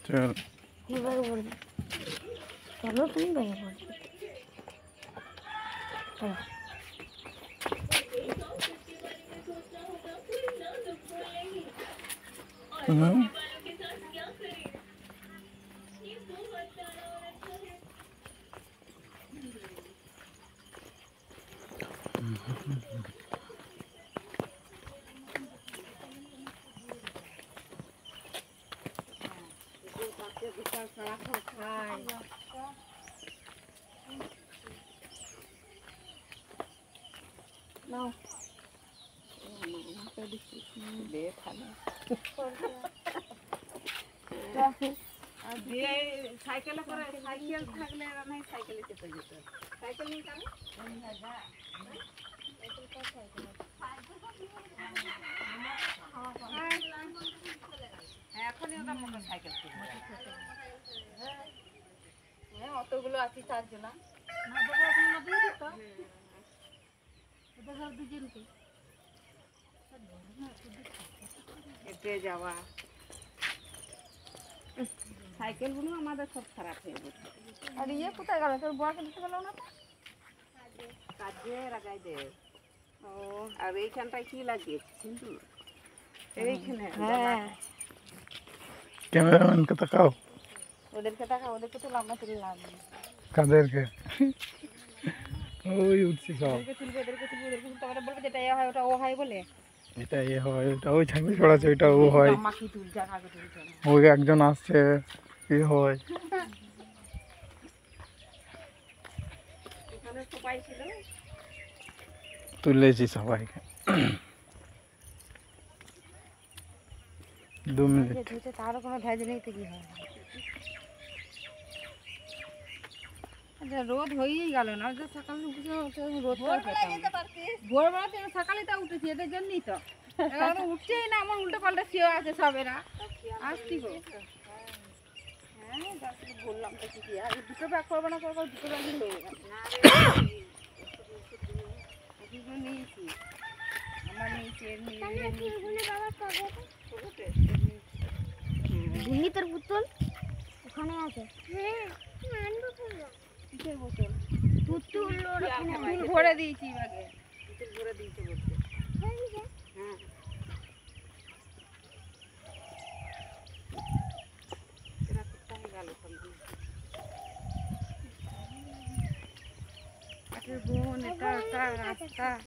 चल चलो तुम गए No. সাইকেলে করে সাইকেল থাকলে আমি সাইকেলে চেপে যেত সাইকেল নিয়ে কেন এখনই ওটা মোটর সাইকেল হ্যাঁ অতগুলো আছি চারজন হেঁটে যাওয়া সাইকেলগুলো আমাদের সব খারাপ হয়ে গেছে। আর ইয়ে কোথায় গেল তোর বড়কে দিতে গেল না কাজে লাগাই দে ও আর এইখানটায় কি লাগিয়েছে কিন্তু এইখানে হ্যাঁ ক্যামেরাম্যানকে তাকাও ওদেরকে টাকা ওদেরকে তো লম্বা তুললাম কাদেরকে ওই উঠছি সব ওদেরকে তুলবে তারপরে বলবে যেটা এ হয় ওটা ও হয় বলে এটা এ হয় ওটা ওই ছাগল ছড়াচ্ছে ওইটা ও হয় মাখি তুলছে আগে তুলছে ওই একজন আসছে এ হয় এখানে সবাই ছিল তুলেছি সবাইকে 2 মিনিট ধুতে তারও কোনো ভেজ নেই তো কি হয় রোদ হয়েই গেল না যে সকালে উঠে রোদ ভোরবেলা সকালে তো উঠেছি এদের জন্যই তো এখন উঠছেই না আমার উল্টো পাল্টা শুয়ে আছে সবেরা আসছি গো হ্যাঁ বললাম তো কি আর দুটো ব্যাগ করবো না করবো দুটো ব্যাগই হয়ে গেছে দুটো নিয়েছি আমার নিয়েছি ভূমি তোর পুতুল ওখানে আছে কিসের বোতল পুতুল ওর ওখানে ফুল ভরে দিয়েছি ব্যাগে পুতুল ভরে দিয়েছে বলছে হ্যাঁ এরা কোথায় গেল সব বোন এটা রাস্তা